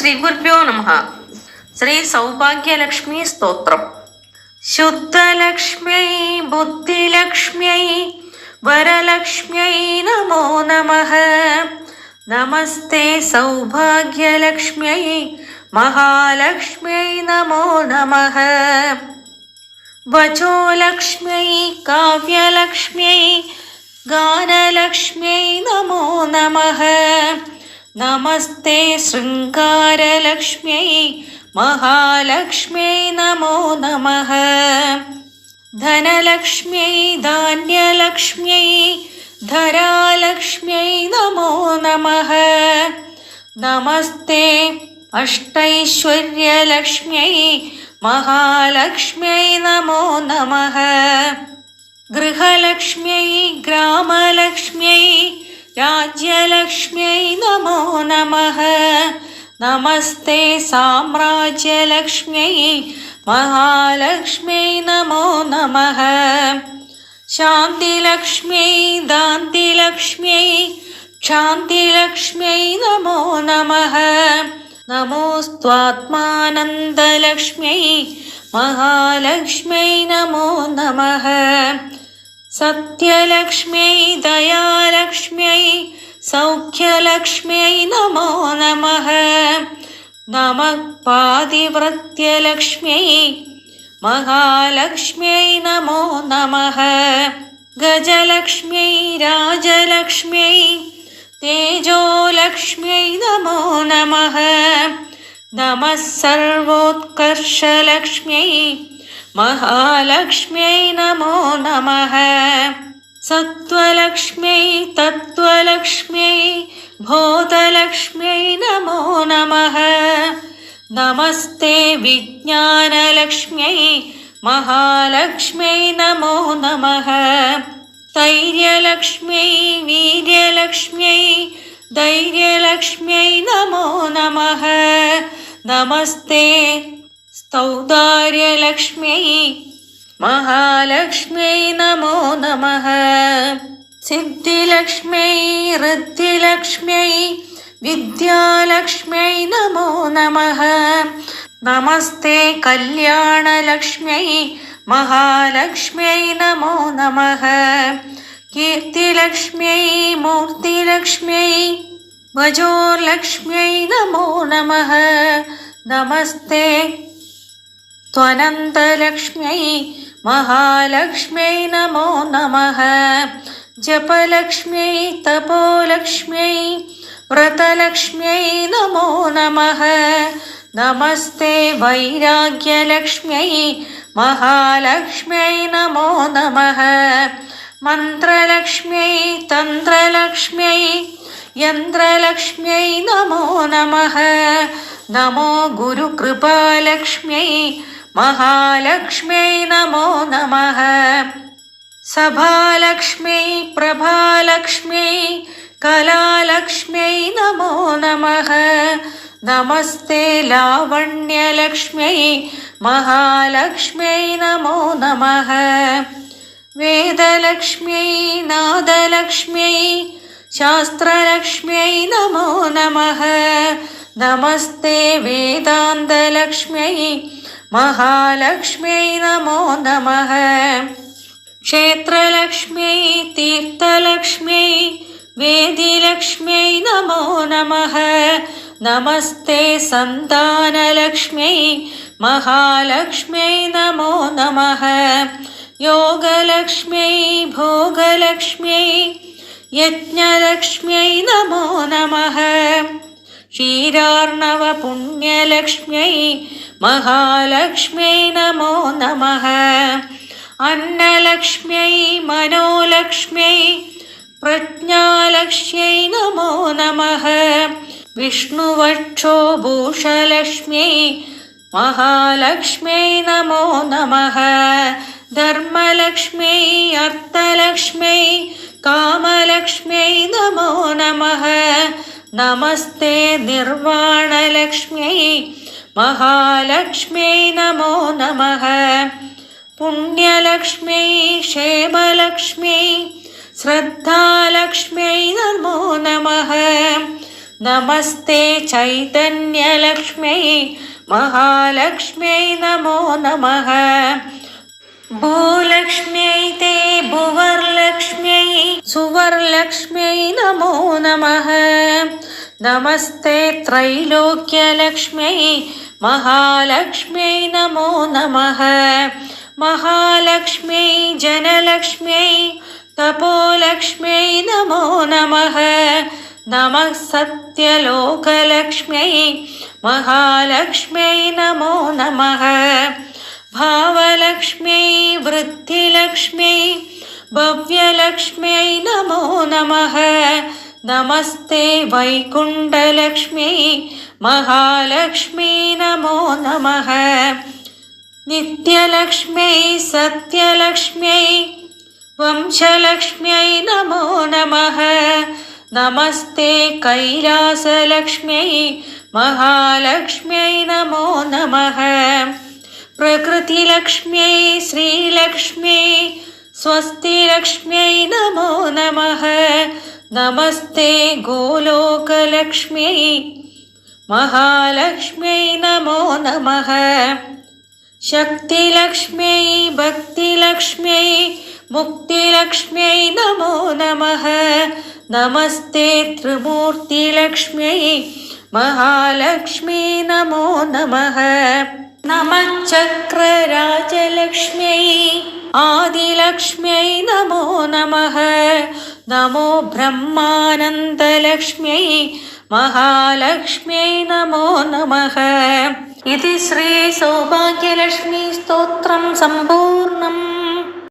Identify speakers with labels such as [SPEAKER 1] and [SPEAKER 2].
[SPEAKER 1] ശ്രീ ഗുരുഭ്യോ നമഃ. ശ്രീ സൗഭാഗ്യലക്ഷ്മി സ്തോത്രം. ശുദ്ധലക്ഷ്മ്യൈ ബുദ്ധിലക്ഷ്മ്യൈ വരലക്ഷ്മ്യൈ നമോ നമഃ. നമസ്തേ സൗഭാഗ്യലക്ഷ്മ്യൈ മഹാലക്ഷ്മ്യൈ നമോ നമഃ. വചോലക്ഷ്മ്യൈ കാവ്യലക്ഷ്മ്യൈ ഗാനലക്ഷ്മ്യൈ നമോ നമഃ. നമസ്തേ ശൃംഗാരലക്ഷ്മ്യൈ മഹാലക്ഷ്മ്യൈ നമോ നമഃ. ധനലക്ഷ്മ്യൈ ധാന്യലക്ഷ്മ്യൈ ധരാലക്ഷ്മ്യൈ നമോ നമഃ. നമസ്തേ അഷ്ടൈശ്വര്യലക്ഷ്മ്യൈ മഹാലക്ഷ്മ്യൈ നമോ നമഃ. ഗൃഹലക്ഷ്മ്യൈ ഗ്രാമലക്ഷ്മ്യൈ രാജ്യലക്ഷ്മ്യൈ നമോ നമഃ. നമസ്തേ സാമ്രാജ്യലക്ഷ്മ്യൈ മഹാലക്ഷ്മ്യൈ നമോ നമഃ. ശാന്തിലക്ഷ്മ്യൈ ദാന്തിലക്ഷ്മ്യൈ ക്ഷാന്തിലക്ഷ്മ്യൈ നമോ നമഃ. നമോസ്ത്വാത്മാനന്ദലക്ഷ്മ്യൈ മഹാലക്ഷ്മ്യൈ നമോ നമഃ. സത്യലക്ഷ്മ്യൈ ദയാലക്ഷ്മ്യൈ സൗഖ്യലക്ഷ്മ്യൈ നമോ നമഃ. നമഃ പാതിവ്രത്യലക്ഷ്മ്യൈ മഹാലക്ഷ്മ്യൈ നമോ നമഃ. ഗജലക്ഷ്മ്യൈ രാജലക്ഷ്മ്യൈ തേജോലക്ഷ്മ്യൈ നമോ നമഃ. നമഃ സർവോത്കർഷലക്ഷ്മ്യൈ മഹാലക്ഷ്മ്യൈ നമോ നമഃ. സത്വലക്ഷ്മ്യൈ തത്വലക്ഷ്മ്യൈ ബോധലക്ഷ്മ്യൈ നമോ നമഃ. നമസ്തേ വിജ്ഞാനലക്ഷ്മ്യൈ മഹാലക്ഷ്മ്യൈ നമോ നമഃ. സ്ഥൈര്യലക്ഷ്മ്യൈ വീര്യലക്ഷ്മ്യൈ ധൈര്യലക്ഷ്മ്യൈ നമോ നമഃ. നമസ്തേ സ്തൗദാര്യലക്ഷ്മ്യൈ മഹാലക്ഷ്മ്യൈ നമോ നമഃ. സിദ്ധിലക്ഷ്മ്യൈ ഋദ്ധിലക്ഷ്മ്യൈ വിദ്യാലക്ഷ്മ്യൈ നമോ നമഃ. നമസ്തേ കല്യാണലക്ഷ്മ്യൈ മഹാലക്ഷ്മ്യൈ നമോ നമഃ. കീർത്തിലക്ഷ്മ്യൈ മൂർത്തിലക്ഷ്മ്യൈ വജോർലക്ഷ്മ്യൈ നമോ നമഃ. നമസ്തേ ത്വനന്തലക്ഷ്മ്യൈ മഹാലക്ഷ്മ്യൈ നമോ നമഃ. ജപലക്ഷ്മ്യൈ തപോലക്ഷ്മ്യൈ വ്രതലക്ഷ്മ്യൈ നമോ നമഃ. നമസ്തേ വൈരാഗ്യലക്ഷ്മ്യൈ മഹാലക്ഷ്മ്യൈ നമോ നമഃ. മന്ത്രലക്ഷ്മ്യൈ തന്ത്രലക്ഷ്മ്യൈ യന്ത്രലക്ഷ്മ്യൈ നമോ നമഃ. നമോ ഗുരുകൃപാലക്ഷ്മ്യൈ മഹാലക്ഷ്മ്യൈ നമോ നമഃ. സഭാലക്ഷ്മ്യൈ പ്രഭാലക്ഷ്മ്യൈ കലാലക്ഷ്മ്യൈ നമോ നമഃ. നമസ്തേ ലാവണ്യലക്ഷ്മ്യൈ മഹാലക്ഷ്മ്യൈ നമോ നമഃ. വേദലക്ഷ്മ്യൈ നാദലക്ഷ്മ്യൈ ശാസ്ത്രലക്ഷ്മ്യൈ നമോ നമഃ. നമസ്തേ വേദാന്തലക്ഷ്മ്യൈ മഹാലക്ഷ്മ്യൈ നമോ നമഃ. ക്ഷേത്രലക്ഷ്മ്യൈ തീർത്ഥലക്ഷ്മ്യൈ വേദിലക്ഷ്മ്യൈ നമോ നമഃ. നമസ്തേ സന്താനലക്ഷ്മ്യൈ മഹാലക്ഷ്മ്യൈ നമോ നമഃ. യോഗലക്ഷ്മ്യൈ ഭോഗലക്ഷ്മ്യൈ യജ്ഞലക്ഷ്മ്യൈ നമോ നമഃ. ക്ഷീരാർണവ പുണ്യലക്ഷ്മ്യൈ മഹാലക്ഷ്മ്യൈ നമോ നമഃ. അന്നലക്ഷ്മ്യൈ മനോലക്ഷ്മ്യൈ പ്രജ്ഞാലക്ഷ്മ്യൈ നമോ നമഃ. വിഷ്ണുവക്ഷോഭൂഷലക്ഷ്മ്യൈ മഹാലക്ഷ്മ്യൈ നമോ നമഃ. ധർമ്മലക്ഷ്മ്യൈ അർത്ഥലക്ഷ്മ്യൈ കാമലക്ഷ്മ്യൈ നമോ നമഃ. നമസ്തേ നിർവാണലക്ഷ്മ്യൈ മഹാലക്ഷ്മ്യൈ നമോ നമഃ. പുണ്യലക്ഷ്മ്യൈ ക്ഷേമലക്ഷ്മ്യൈ ശ്രദ്ധാലക്ഷ്മ്യൈ നമോ നമഃ. नमस्ते चैतन्यलक्ष्म्यै महालक्ष्म्यै नमो नमः। भूलक्ष्म्यै ते भुवर्लक्ष्म्यै सुवर्लक्ष्म्यै नमो नमः। नमस्ते त्रैलोक्यलक्ष्म्यै महालक्ष्म्यै नमो नमः। महालक्ष्म्यै जनलक्ष्म्यै तपोलक्ष्म्यै नमो नमः। नमः सत्यलोकलक्ष्म्यै महालक्ष्म्यै नमो नमः। भावलक्ष्म्यै वृद्धिलक्ष्म्यै भव्यलक्ष्म्यै नमो नमः। नमस्ते वैकुण्ठलक्ष्म्यै महालक्ष्म्यै नमो नमः। नित्यलक्ष्म्यै सत्यलक्ष्म्यै वंशलक्ष्म्यै नमो नमः। नमस्ते कैलासलक्ष्म्यै महालक्ष्म्यै नमो नमः। प्रकृतिलक्ष्म्यै श्रीलक्ष्म्यै स्वस्तिलक्ष्म्यै नमो नमः। नमस्ते गोलोकलक्ष्म्यै महालक्ष्म्यै नमो नमः। शक्तिलक्ष्म्यै भक्तिलक्ष्म्यै मुक्तिलक्ष्म्यै नमो नमः। नमस्ते त्रिमूर्तिलक्ष्म्यै महालक्ष्म्यै नमो नमः। नमः चक्रराजलक्ष्म्यै आदिलक्ष्म्यै नमो नमः। नमो ब्रह्मानन्दलक्ष्म्यै महालक्ष्म्यै नमो नमः। इति श्री सौभाग्यलक्ष्मी स्तोत्रं सम्पूर्णम्।